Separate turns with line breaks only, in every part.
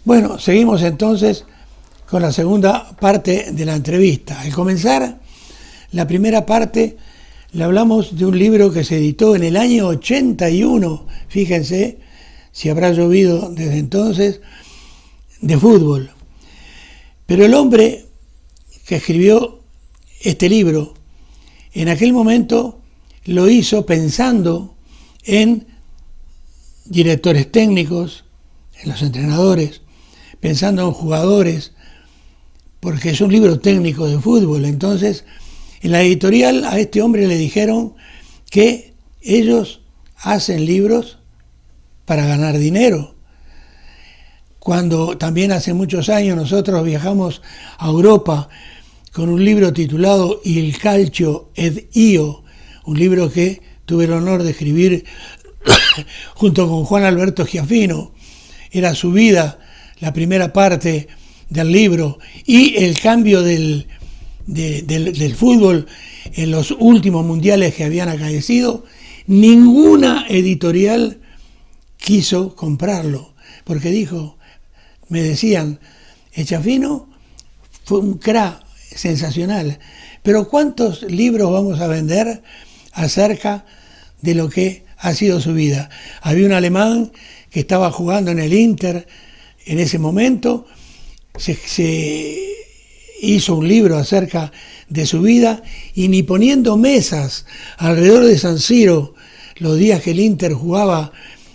Bueno, seguimos entonces con la segunda parte de la entrevista. Al comenzar la primera parte, le hablamos de un libro que se editó en el año 81, fíjense si habrá llovido desde entonces, de fútbol. Pero el hombre que escribió este libro, en aquel momento lo hizo pensando en directores técnicos, en los entrenadores, pensando en jugadores, porque es un libro técnico de fútbol. Entonces, en la editorial a este hombre le dijeron que ellos hacen libros para ganar dinero. Cuando también hace muchos años nosotros viajamos a Europa con un libro titulado Il calcio ed io, un libro que tuve el honor de escribir junto con Juan Alberto Schiaffino. Era su vida, la primera parte del libro, y el cambio del fútbol en los últimos mundiales que habían acaecido. Ninguna editorial quiso comprarlo, porque dijo, me decían, Schiaffino fue un crack sensacional, pero ¿cuántos libros vamos a vender acerca de lo que ha sido su vida? Había un alemán que estaba jugando en el Inter en ese momento, se hizo un libro acerca de su vida, y ni poniendo mesas alrededor de San Siro los días que el Inter jugaba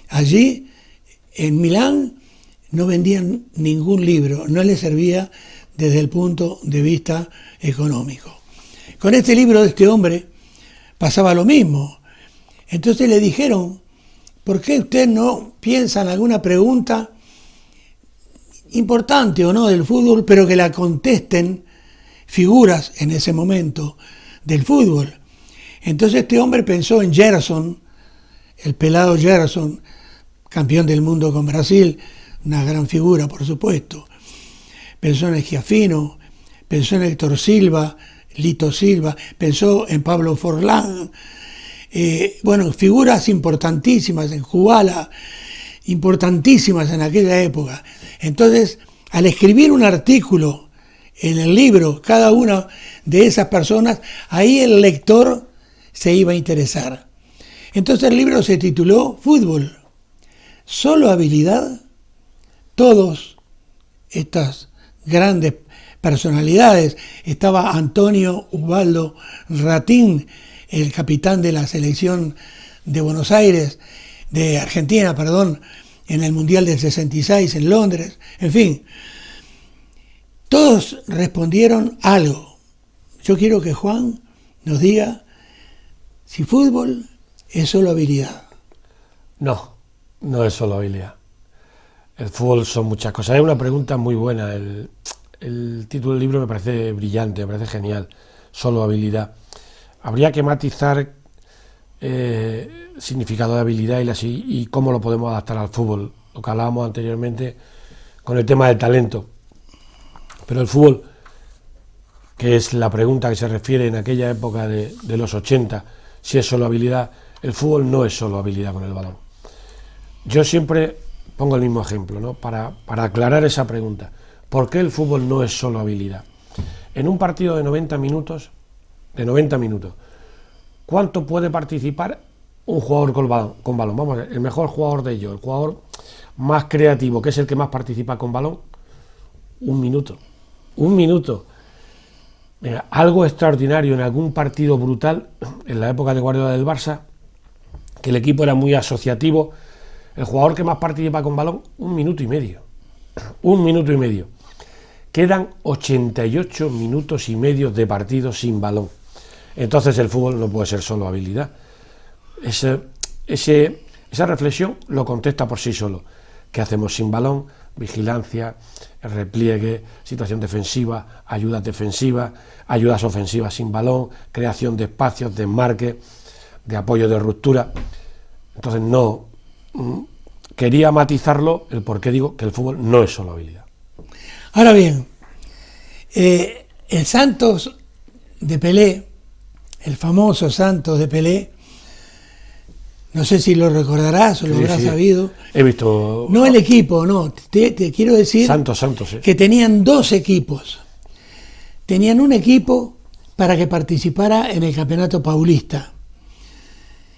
allí en Milán, no vendían ningún libro, no les servía desde el punto de vista económico. Con este libro de este hombre pasaba lo mismo. Entonces le dijeron, ¿por qué usted no piensa en alguna pregunta importante o no del fútbol, pero que la contesten figuras en ese momento del fútbol? Entonces este hombre pensó en Gerson, el pelado Gerson, campeón del mundo con Brasil, una gran figura, por supuesto. Pensó en Schiaffino, pensó en Héctor Silva, Lito Silva, pensó en Pablo Forlán. Bueno, figuras importantísimas, en Kubala, importantísimas en aquella época. Entonces, al escribir un artículo en el libro, cada una de esas personas, ahí el lector se iba a interesar. Entonces el libro se tituló Fútbol, ¿solo habilidad? Todos estas grandes personalidades, estaba Antonio Ubaldo Ratín, el capitán de la selección de Buenos Aires, de Argentina, perdón, en el Mundial del 66 en Londres, en fin. Todos respondieron algo. Yo quiero que Juan nos diga si fútbol es solo habilidad.
No, no es solo habilidad. El fútbol son muchas cosas. Hay una pregunta muy buena. El título del libro me parece brillante, me parece genial. Solo habilidad. Habría que matizar significado de habilidad y cómo lo podemos adaptar al fútbol. Lo que hablábamos anteriormente con el tema del talento. Pero el fútbol, que es la pregunta que se refiere en aquella época de los 80, si es solo habilidad, el fútbol no es solo habilidad con el balón. Yo siempre pongo el mismo ejemplo, ¿no? Para aclarar esa pregunta. ¿Por qué el fútbol no es solo habilidad? En un partido de 90 minutos, ¿cuánto puede participar un jugador con balón? Vamos a ver, el mejor jugador de ellos, el jugador más creativo, que es el que más participa con balón, un minuto. Mira, algo extraordinario en algún partido brutal, en la época de Guardiola del Barça, que el equipo era muy asociativo, el jugador que más participa con balón, 1 minuto y medio. Quedan 88 minutos y medio de partido sin balón. Entonces el fútbol no puede ser solo habilidad. Esa reflexión lo contesta por sí solo. ¿Qué hacemos sin balón? Vigilancia, repliegue, situación defensiva, ayudas defensivas, ayudas ofensivas sin balón, creación de espacios, desmarque, de apoyo de ruptura. Entonces no, quería matizarlo, el por qué digo que el fútbol no es solo habilidad.
Ahora bien, el Santos de Pelé, el famoso Santos de Pelé, No sé si lo recordarás o lo habrás sabido.
He visto...
No el equipo, no. Te quiero decir
Santos,
que tenían dos equipos. Tenían un equipo para que participara en el Campeonato Paulista.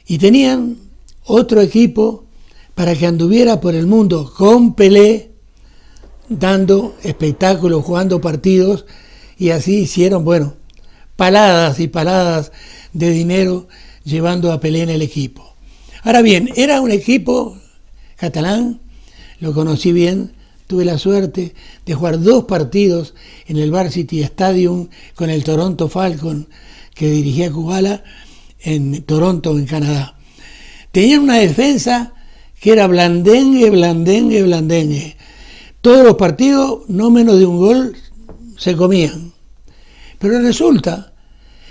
Y tenían otro equipo para que anduviera por el mundo con Pelé, dando espectáculos, jugando partidos, y así hicieron, bueno, paladas y paladas de dinero llevando a Pelé en el equipo. Ahora bien, era un equipo catalán, lo conocí bien, tuve la suerte de jugar 2 partidos en el Varsity Stadium con el Toronto Falcon, que dirigía Kubala en Toronto, en Canadá. Tenían una defensa que era blandengue, blandengue, blandengue. Todos los partidos, no menos de un gol, se comían. Pero resulta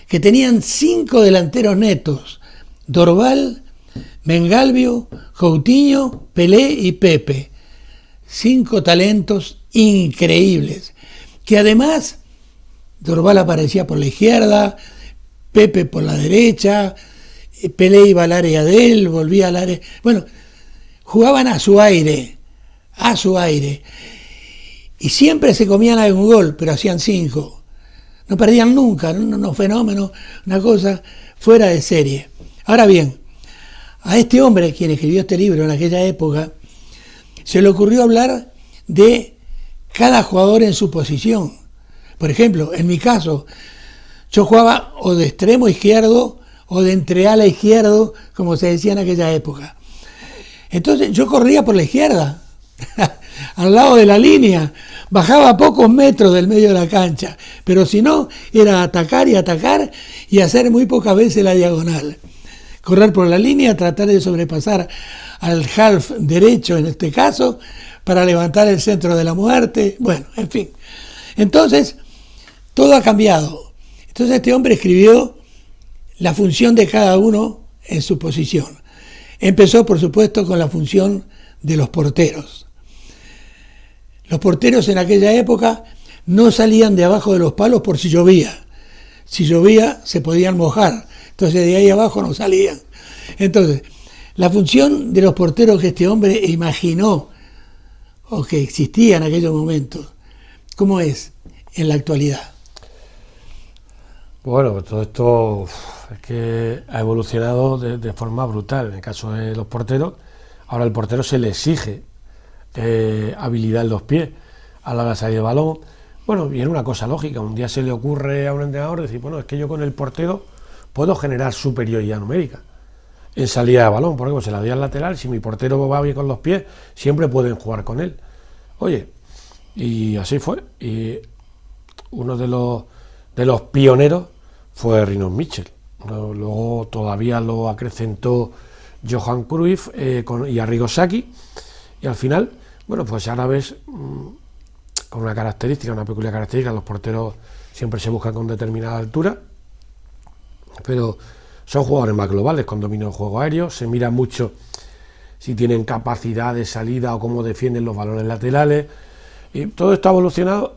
que tenían 5 delanteros netos: Dorval, Mengalvio, Coutinho, Pelé y Pepe. 5 talentos increíbles, que además Dorval aparecía por la izquierda, Pepe por la derecha, Pelé iba al área de él, volvía al área... Bueno, jugaban a su aire, y siempre se comían algún gol, pero hacían 5. No perdían nunca, unos fenómenos, una cosa fuera de serie. Ahora bien, a este hombre, quien escribió este libro en aquella época, se le ocurrió hablar de cada jugador en su posición. Por ejemplo, en mi caso, yo jugaba o de extremo izquierdo o de entreala izquierdo, como se decía en aquella época. Entonces yo corría por la izquierda, al lado de la línea, bajaba a pocos metros del medio de la cancha, pero si no, era atacar y hacer muy pocas veces la diagonal. Correr por la línea, tratar de sobrepasar al half derecho en este caso, para levantar el centro de la muerte, bueno, en fin. Entonces, todo ha cambiado. Entonces este hombre escribió la función de cada uno en su posición. Empezó, por supuesto, con la función de los porteros. Los porteros en aquella época no salían de abajo de los palos por si llovía. Si llovía, se podían mojar. Entonces de ahí abajo no salían. Entonces, la función de los porteros que este hombre imaginó o que existía en aquellos momentos, ¿cómo es en la actualidad?
Bueno, todo esto es que ha evolucionado de forma brutal. En el caso de los porteros, ahora al portero se le exige habilidad en los pies a la hora de salir de balón. Bueno, y era una cosa lógica. Un día se le ocurre a un entrenador decir, bueno, es que yo con el portero puedo generar superioridad numérica en salida de balón, porque se la doy al lateral, si mi portero va bien con los pies, siempre pueden jugar con él. Oye, y así fue. Y uno de los pioneros fue Rinus Michels. Luego todavía lo acrecentó Johan Cruyff y Arrigo Sacchi, y al final, bueno, pues ahora ves con una peculiar característica, los porteros siempre se buscan con determinada altura, pero son jugadores más globales, con dominio del juego aéreo, se mira mucho si tienen capacidad de salida o cómo defienden los balones laterales, y todo esto ha evolucionado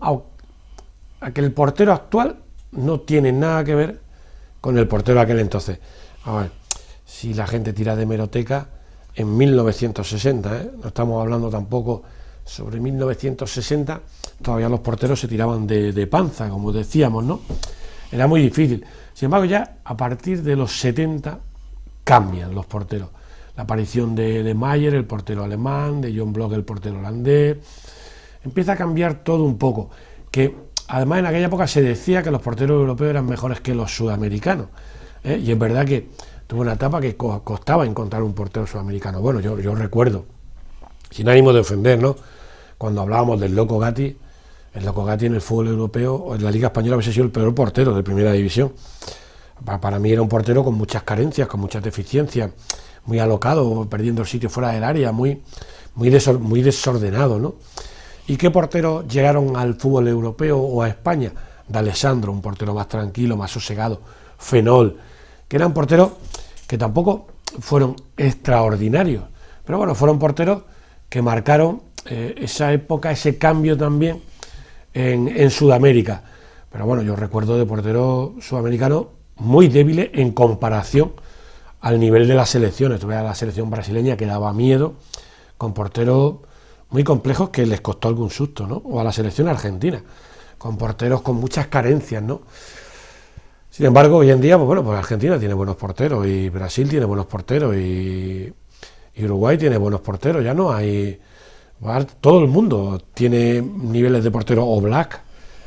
a que el portero actual no tiene nada que ver con el portero de aquel entonces. A ver, si la gente tira de hemeroteca, en 1960, no estamos hablando tampoco sobre 1960, todavía los porteros se tiraban de panza, como decíamos, ¿no? Era muy difícil. Sin embargo, ya a partir de los 70 cambian los porteros. La aparición de Mayer, el portero alemán, de John Block, el portero holandés. Empieza a cambiar todo un poco. Que además en aquella época se decía que los porteros europeos eran mejores que los sudamericanos. Y es verdad que tuvo una etapa que costaba encontrar un portero sudamericano. Bueno, yo recuerdo, sin ánimo de ofender, ¿no?, cuando hablábamos del Loco Gatti. El Loco Gatti en el fútbol europeo o en la Liga Española hubiese sido el peor portero de primera división. Para mí era un portero con muchas carencias, con muchas deficiencias, muy alocado, perdiendo el sitio fuera del área, muy desordenado, ¿no? ¿Y qué porteros llegaron al fútbol europeo o a España? D'Alessandro, un portero más tranquilo, más sosegado, Fenol, que eran porteros que tampoco fueron extraordinarios, pero bueno, fueron porteros que marcaron esa época, ese cambio también en Sudamérica. Pero bueno, yo recuerdo de porteros sudamericanos muy débiles en comparación al nivel de las selecciones. Tú veas la selección brasileña que daba miedo, con porteros muy complejos que les costó algún susto, ¿no? O a la selección argentina, con porteros con muchas carencias, ¿no? Sin embargo, hoy en día, pues bueno, pues Argentina tiene buenos porteros, y Brasil tiene buenos porteros, y Uruguay tiene buenos porteros, ya no hay... Todo el mundo tiene niveles de portero o Black.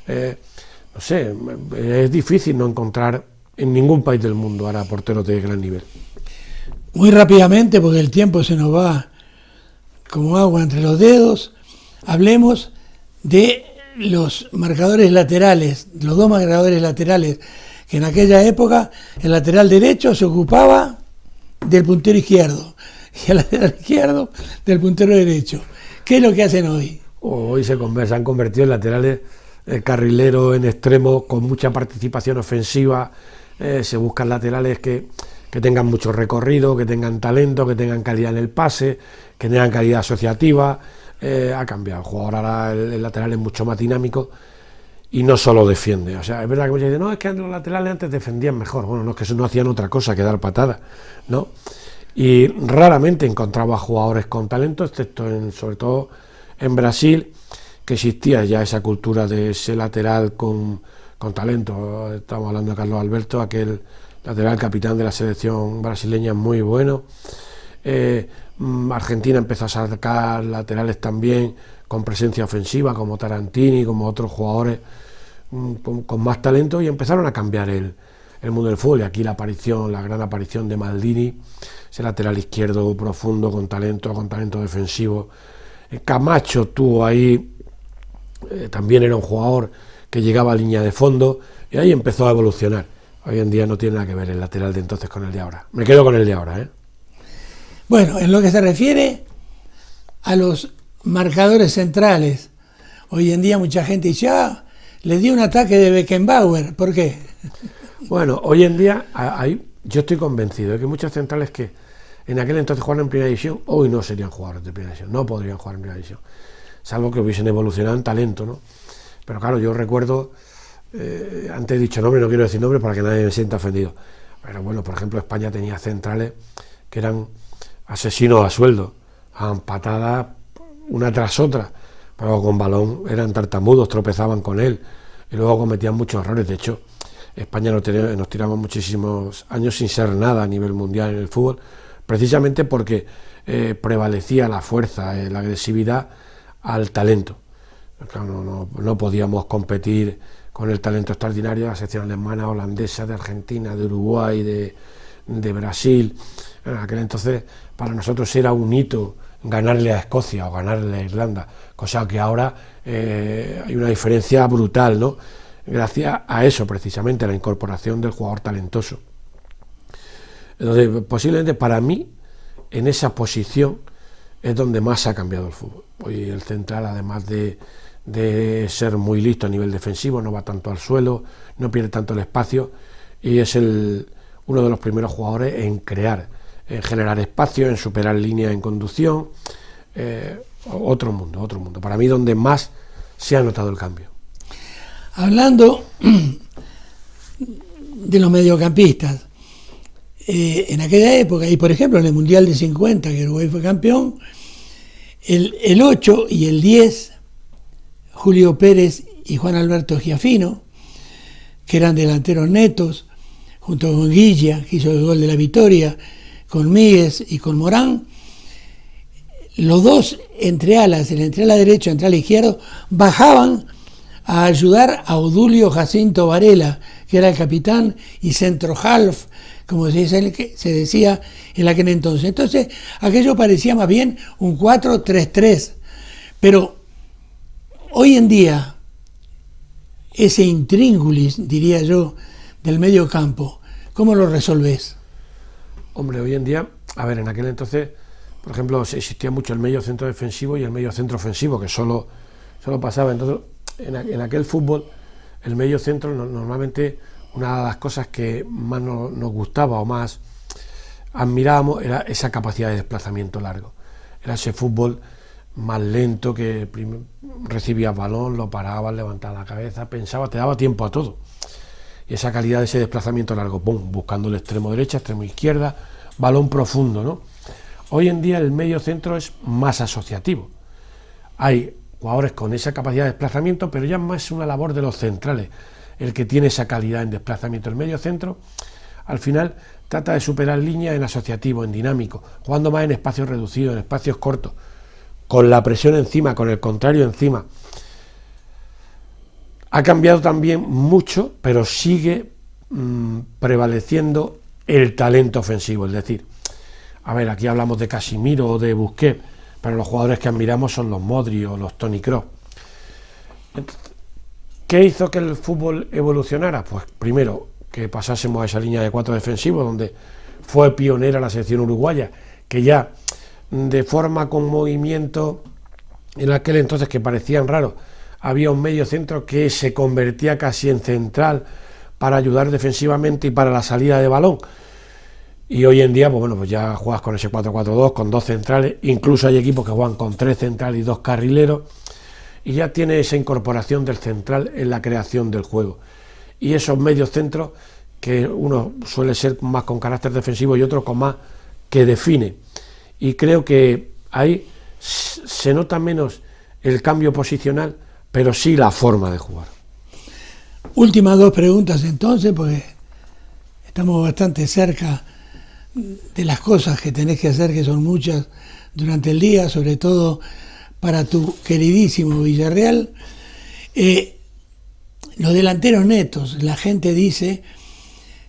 No sé, es difícil no encontrar en ningún país del mundo ahora porteros de gran nivel.
Muy rápidamente, porque el tiempo se nos va como agua entre los dedos, hablemos de los marcadores laterales, los dos marcadores laterales, que en aquella época el lateral derecho se ocupaba del puntero izquierdo y el lateral izquierdo del puntero derecho. ¿Qué es lo que hacen hoy?
Hoy se han convertido en laterales carrileros, en extremos, con mucha participación ofensiva. Se buscan laterales que tengan mucho recorrido, que tengan talento, que tengan calidad en el pase, que tengan calidad asociativa. Ha cambiado. El jugador ahora, el lateral es mucho más dinámico y no solo defiende. O sea, es verdad que muchos dicen, no, es que los laterales antes defendían mejor. Bueno, no, es que eso no hacían otra cosa que dar patadas, ¿no? Y raramente encontraba jugadores con talento, excepto sobre todo en Brasil, que existía ya esa cultura de ese lateral con talento. Estamos hablando de Carlos Alberto, aquel lateral capitán de la selección brasileña, muy bueno. Argentina empezó a sacar laterales también con presencia ofensiva, como Tarantini, como otros jugadores con más talento, y empezaron a cambiar el mundo del fútbol. Y aquí la gran aparición de Maldini, ese lateral izquierdo profundo con talento defensivo. Camacho tuvo ahí, también era un jugador que llegaba a línea de fondo, y ahí empezó a evolucionar. Hoy en día no tiene nada que ver el lateral de entonces con el de ahora. Me quedo con el de ahora, ¿eh?
Bueno, en lo que se refiere a los marcadores centrales, hoy en día mucha gente dice, le dio un ataque de Beckenbauer. ¿Por qué?
Bueno, hoy en día yo estoy convencido de que muchos centrales que en aquel entonces jugaban en primera división, hoy no serían jugadores de primera división, no podrían jugar en primera división, salvo que hubiesen evolucionado en talento, ¿no? Pero claro, yo recuerdo, antes he dicho nombre, no quiero decir nombre para que nadie me sienta ofendido, pero bueno, por ejemplo, España tenía centrales que eran asesinos a sueldo, daban patadas una tras otra, pero con balón eran tartamudos, tropezaban con él y luego cometían muchos errores. De hecho, España nos tiramos muchísimos años sin ser nada a nivel mundial en el fútbol, precisamente porque prevalecía la fuerza, la agresividad al talento. Claro, no podíamos competir con el talento extraordinario de la selección alemana, holandesa, de Argentina, de Uruguay, de Brasil. En aquel entonces para nosotros era un hito ganarle a Escocia o ganarle a Irlanda, cosa que ahora hay una diferencia brutal, ¿no? Gracias a eso, precisamente, a la incorporación del jugador talentoso. Entonces, posiblemente para mí, en esa posición es donde más ha cambiado el fútbol. Hoy el central, además de ser muy listo a nivel defensivo, no va tanto al suelo, no pierde tanto el espacio, y es uno de los primeros jugadores en crear, en generar espacio, en superar líneas en conducción. Otro mundo. Para mí, donde más se ha notado el cambio.
Hablando de los mediocampistas, en aquella época, y por ejemplo en el Mundial de 50, que Uruguay fue campeón, el 8 y el 10, Julio Pérez y Juan Alberto Giafino, que eran delanteros netos, junto con Guilla, que hizo el gol de la victoria, con Míguez y con Morán, los dos entre alas, el entre ala derecho y el entre ala izquierdo, bajaban a ayudar a Odulio Jacinto Varela, que era el capitán y centro half, como se decía en aquel entonces. Entonces, aquello parecía más bien un 4-3-3. Pero hoy en día, ese intríngulis, diría yo, del medio campo, ¿cómo lo resolvés?
Hombre, hoy en día, a ver, en aquel entonces, por ejemplo, existía mucho el medio centro defensivo y el medio centro ofensivo, que solo pasaba. Entonces, en aquel fútbol, el medio centro normalmente, una de las cosas que más nos gustaba o más admirábamos era esa capacidad de desplazamiento largo. Era ese fútbol más lento, que recibías balón, lo parabas, levantabas la cabeza, pensabas, te daba tiempo a todo. Y esa calidad de ese desplazamiento largo, ¡pum!, buscando el extremo derecha, extremo izquierda, balón profundo, ¿no? Hoy en día el medio centro es más asociativo. Hay jugadores con esa capacidad de desplazamiento, pero ya más es una labor de los centrales, el que tiene esa calidad en desplazamiento. El medio centro, al final, trata de superar líneas en asociativo, en dinámico, jugando más en espacios reducidos, en espacios cortos, con la presión encima, con el contrario encima. Ha cambiado también mucho, pero sigue prevaleciendo el talento ofensivo, es decir, a ver, aquí hablamos de Casemiro o de Busquets, pero los jugadores que admiramos son los Modric o los Toni Kroos. ¿Qué hizo que el fútbol evolucionara? Pues primero, que pasásemos a esa línea de 4 defensivos, donde fue pionera la selección uruguaya, que ya de forma con movimiento en aquel entonces que parecían raros, había un medio centro que se convertía casi en central para ayudar defensivamente y para la salida de balón. Y hoy en día, pues bueno, pues ya juegas con ese 4-4-2, con 2 centrales, incluso hay equipos que juegan con 3 centrales y 2 carrileros, y ya tiene esa incorporación del central en la creación del juego. Y esos medios centros, que uno suele ser más con carácter defensivo y otro con más que define. Y creo que ahí se nota menos el cambio posicional, pero sí la forma de jugar.
Últimas 2 preguntas entonces, porque estamos bastante cerca de las cosas que tenés que hacer, que son muchas durante el día, sobre todo para tu queridísimo Villarreal. Los delanteros netos, la gente dice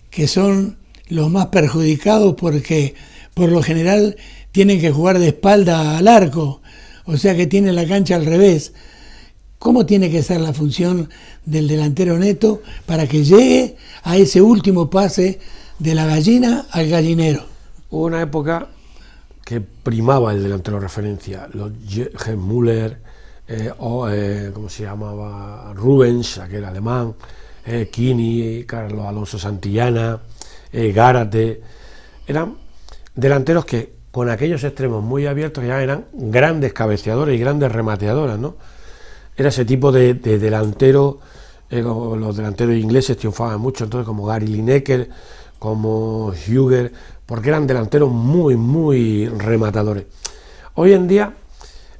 que son los más perjudicados porque por lo general tienen que jugar de espalda al arco, o sea que tienen la cancha al revés. ¿Cómo tiene que ser la función del delantero neto para que llegue a ese último pase de la gallina al gallinero?
Hubo una época que primaba el delantero referencia, los Müller, ¿cómo se llamaba? Rubens, aquel alemán, Kini, Carlos Alonso Santillana, Gárate. Eran delanteros que con aquellos extremos muy abiertos ya eran grandes cabeceadores y grandes remateadores, ¿no? Era ese tipo de delantero, los delanteros ingleses triunfaban mucho, entonces como Gary Lineker, como Huger, porque eran delanteros muy rematadores. Hoy en día,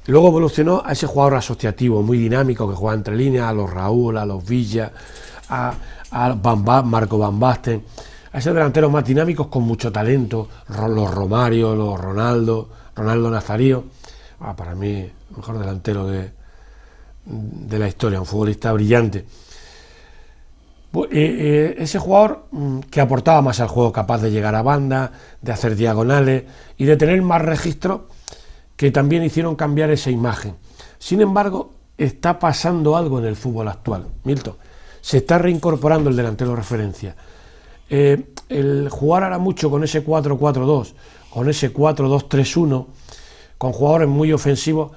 luego evolucionó a ese jugador asociativo, muy dinámico, que juega entre líneas, a los Raúl, a los Villa, a Marco Van Basten, a esos delanteros más dinámicos con mucho talento, los Romario, los Ronaldo Nazario, para mí el mejor delantero de la historia, un futbolista brillante. Ese jugador que aportaba más al juego, capaz de llegar a banda, de hacer diagonales y de tener más registros, que también hicieron cambiar esa imagen. Sin embargo, está pasando algo en el fútbol actual, Milton. Se está reincorporando el delantero referencia. El jugar ahora mucho con ese 4-4-2, con ese 4-2-3-1, con jugadores muy ofensivos,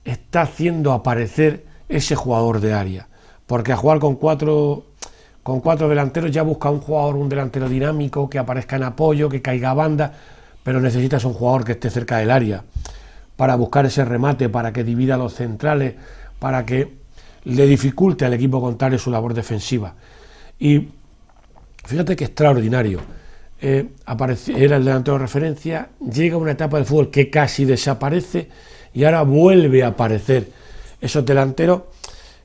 está haciendo aparecer ese jugador de área. Porque a jugar con cuatro delanteros ya busca un delantero dinámico, que aparezca en apoyo, que caiga a banda, pero necesitas un jugador que esté cerca del área para buscar ese remate, para que divida a los centrales, para que le dificulte al equipo contrario su labor defensiva. Y fíjate que extraordinario. Era el delantero de referencia, llega una etapa del fútbol que casi desaparece y ahora vuelve a aparecer esos delanteros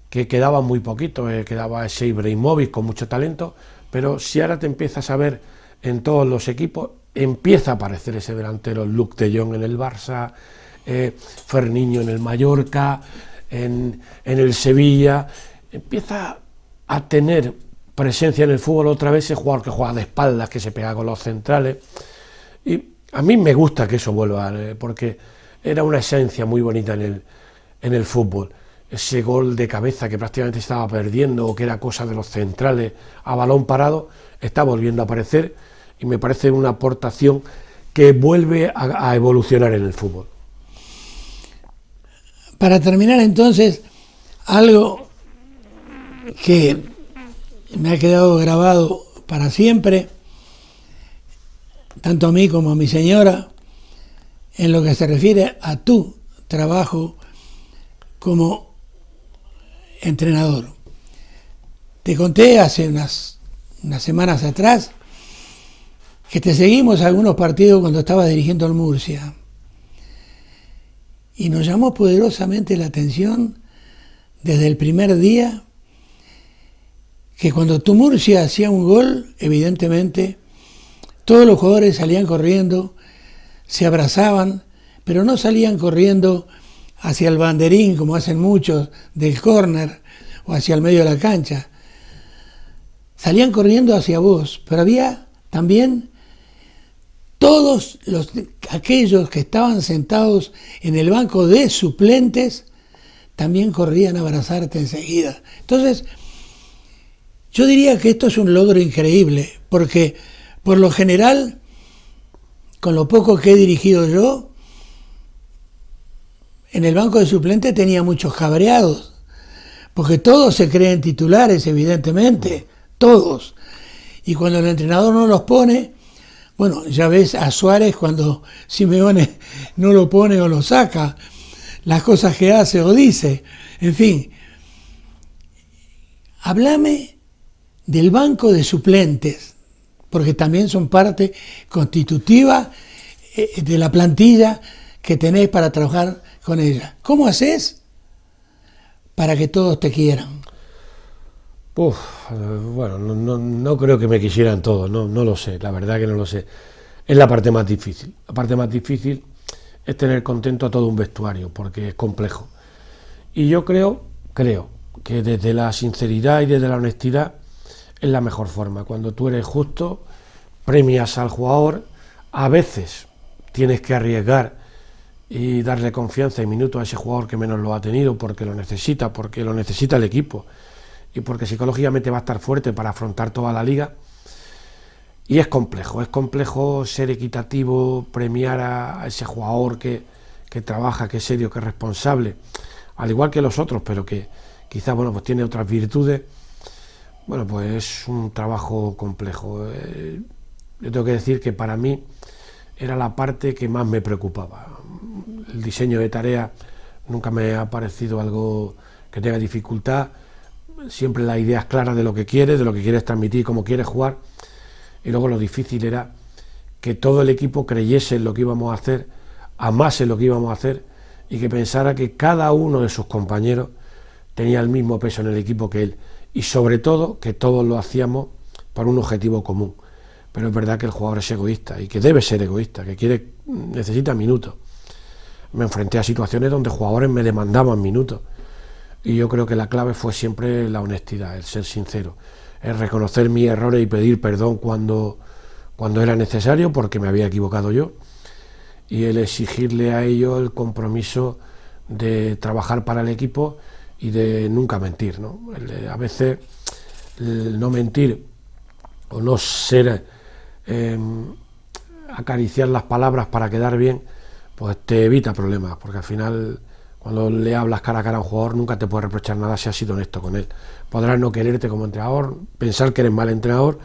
que quedaban muy poquito, quedaba ese Ibrahimovic con mucho talento, pero si ahora te empiezas a ver en todos los equipos, empieza a aparecer ese delantero, Luuk de Jong en el Barça, Ferniño en el Mallorca, en el Sevilla, empieza a tener presencia en el fútbol otra vez ese jugador que juega de espaldas, que se pega con los centrales, y a mí me gusta que eso vuelva, porque era una esencia muy bonita en el fútbol. Ese gol de cabeza que prácticamente estaba perdiendo, o que era cosa de los centrales a balón parado, está volviendo a aparecer y me parece una aportación que vuelve a evolucionar en el fútbol.
Para terminar entonces, algo que me ha quedado grabado para siempre, tanto a mí como a mi señora, en lo que se refiere a tu trabajo como entrenador. Te conté hace unas semanas atrás que te seguimos algunos partidos cuando estabas dirigiendo al Murcia. Y nos llamó poderosamente la atención desde el primer día que cuando tu Murcia hacía un gol, evidentemente, todos los jugadores salían corriendo, se abrazaban, pero no salían corriendo hacia el banderín, como hacen muchos, del córner o hacia el medio de la cancha. Salían corriendo hacia vos, pero había también todos aquellos que estaban sentados en el banco de suplentes, también corrían a abrazarte enseguida. Entonces, yo diría que esto es un logro increíble, porque por lo general, con lo poco que he dirigido yo, en el banco de suplentes tenía muchos cabreados, porque todos se creen titulares, evidentemente, todos. Y cuando el entrenador no los pone, bueno, ya ves a Suárez cuando Simeone no lo pone o lo saca, las cosas que hace o dice, en fin. Háblame del banco de suplentes, porque también son parte constitutiva de la plantilla que tenés para trabajar con ella. ¿Cómo haces para que todos te quieran?
Bueno, no creo que me quisieran todos, no lo sé, la verdad que no lo sé. Es la parte más difícil. La parte más difícil es tener contento a todo un vestuario, porque es complejo. Y yo creo que desde la sinceridad y desde la honestidad es la mejor forma. Cuando tú eres justo, premias al jugador, a veces tienes que arriesgar y darle confianza y minutos a ese jugador que menos lo ha tenido, porque lo necesita el equipo y porque psicológicamente va a estar fuerte para afrontar toda la liga. Y es complejo ser equitativo, premiar a ese jugador que trabaja, que es serio, que es responsable, al igual que los otros, pero que quizás pues tiene otras virtudes. Bueno, pues es un trabajo complejo. Yo tengo que decir que para mí era la parte que más me preocupaba. El diseño de tarea nunca me ha parecido algo que tenga dificultad. Siempre las ideas claras de lo que quieres transmitir, cómo quieres jugar. Y luego lo difícil era que todo el equipo creyese en lo que íbamos a hacer, amase lo que íbamos a hacer y que pensara que cada uno de sus compañeros tenía el mismo peso en el equipo que él. Y sobre todo que todos lo hacíamos por un objetivo común. Pero es verdad que el jugador es egoísta y que debe ser egoísta, que necesita minutos. Me enfrenté a situaciones donde jugadores me demandaban minutos. Y yo creo que la clave fue siempre la honestidad, el ser sincero, el reconocer mis errores y pedir perdón cuando era necesario, porque me había equivocado yo, y el exigirle a ellos el compromiso de trabajar para el equipo y de nunca mentir, ¿no? A veces el no mentir o no ser acariciar las palabras para quedar bien, pues te evita problemas, porque al final cuando le hablas cara a cara a un jugador nunca te puede reprochar nada si has sido honesto con él. Podrás no quererte como entrenador, pensar que eres mal entrenador,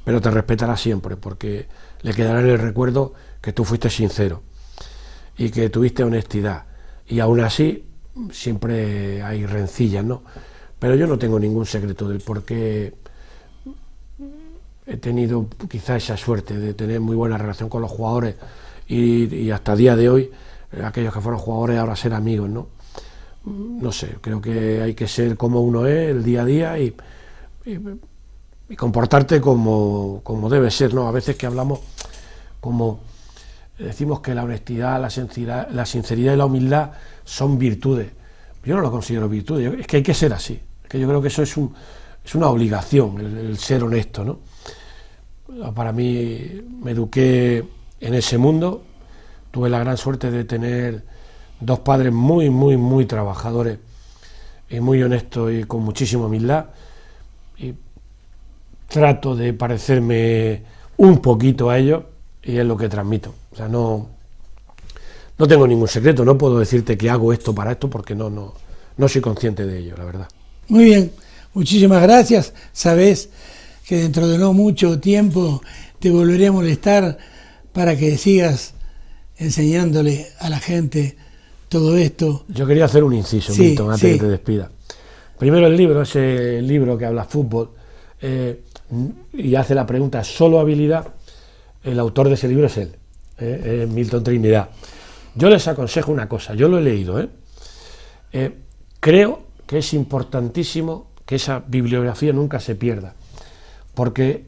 pero te respetará siempre, porque le quedará en el recuerdo que tú fuiste sincero y que tuviste honestidad. Y aún así siempre hay rencillas, ¿no? Pero yo no tengo ningún secreto del por qué he tenido quizá esa suerte de tener muy buena relación con los jugadores y hasta el día de hoy aquellos que fueron jugadores ahora ser amigos, ¿no? No sé, creo que hay que ser como uno es el día a día y comportarte como debe ser, ¿no? A veces que hablamos como decimos que la honestidad, la sinceridad y la humildad son virtudes. Yo no lo considero virtudes, es que hay que ser así. Es que yo creo que eso es una obligación, el ser honesto, ¿no? Para mí me eduqué en ese mundo, tuve la gran suerte de tener dos padres muy, muy, muy trabajadores y muy honestos y con muchísima humildad, y trato de parecerme un poquito a ellos y es lo que transmito. O sea, no tengo ningún secreto, no puedo decirte que hago esto para esto porque no soy consciente de ello, la verdad.
Muy bien, muchísimas gracias. Sabés que dentro de no mucho tiempo te volveré a molestar para que sigas enseñándole a la gente todo esto.
Yo quería hacer un inciso,
Sí,
Milton, antes que te despida. Primero el libro, ese libro que habla fútbol y hace la pregunta, ¿solo habilidad? el autor de ese libro es él, Milton Trinidad. Yo les aconsejo una cosa, yo lo he leído, creo que es importantísimo que esa bibliografía nunca se pierda, porque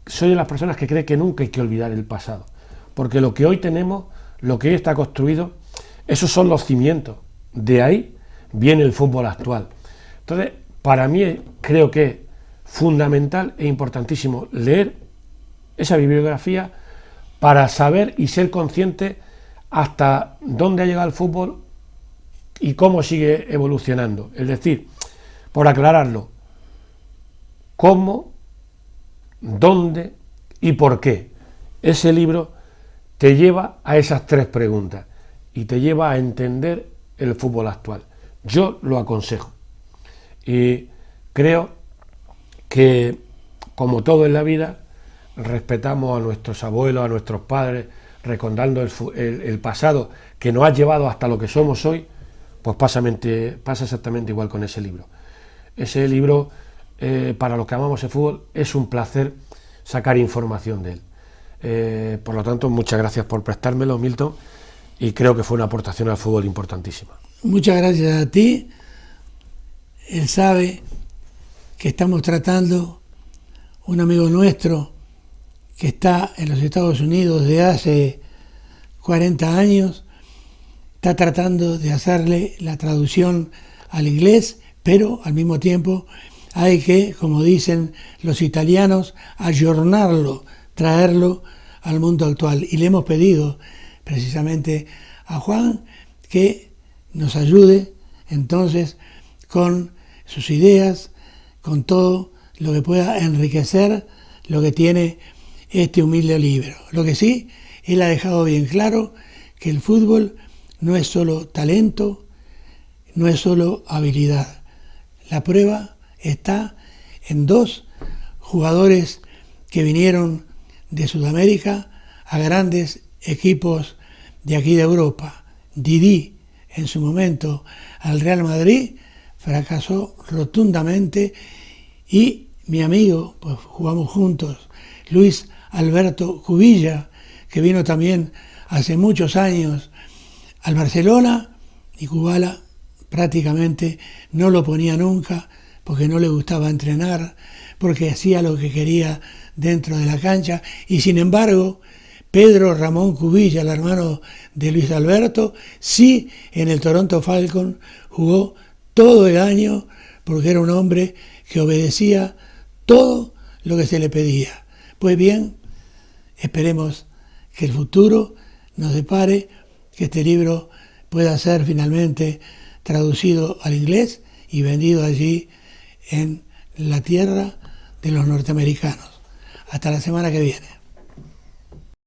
soy de las personas que cree que nunca hay que olvidar el pasado, porque lo que hoy tenemos, lo que hoy está construido, esos son los cimientos, de ahí viene el fútbol actual. Entonces, para mí creo que es fundamental e importantísimo leer esa bibliografía para saber y ser consciente hasta dónde ha llegado el fútbol y cómo sigue evolucionando. Es decir, por aclararlo, cómo, dónde y por qué. Ese libro te lleva a esas tres preguntas y te lleva a entender el fútbol actual. Yo lo aconsejo y creo que, como todo en la vida, respetamos a nuestros abuelos, a nuestros padres, recordando el pasado que nos ha llevado hasta lo que somos hoy. Pues pasa exactamente igual con ese libro. Ese libro, para los que amamos el fútbol, es un placer sacar información de él. Por lo tanto, muchas gracias por prestármelo, Milton, y creo que fue una aportación al fútbol importantísima.
Muchas gracias a ti. Él sabe que estamos tratando, un amigo nuestro que está en los Estados Unidos de hace 40 años, está tratando de hacerle la traducción al inglés, pero al mismo tiempo hay que, como dicen los italianos, ayornarlo, traerlo al mundo actual. Y le hemos pedido precisamente a Juan que nos ayude entonces con sus ideas, con todo lo que pueda enriquecer lo que tiene este humilde libro. Lo que sí, él ha dejado bien claro que el fútbol no es solo talento, no es solo habilidad. La prueba está en dos jugadores que vinieron de Sudamérica a grandes equipos de aquí de Europa. Didi, en su momento, al Real Madrid, fracasó rotundamente, y mi amigo, pues jugamos juntos, Luis Alberto Cubilla, que vino también hace muchos años al Barcelona, y Kubala prácticamente no lo ponía nunca porque no le gustaba entrenar, porque hacía lo que quería dentro de la cancha, y sin embargo Pedro Ramón Cubilla, el hermano de Luis Alberto, sí en el Toronto Falcons jugó todo el año porque era un hombre que obedecía todo lo que se le pedía. Pues bien, esperemos que el futuro nos depare que este libro pueda ser finalmente traducido al inglés y vendido allí en la tierra de los norteamericanos. Hasta la semana que viene.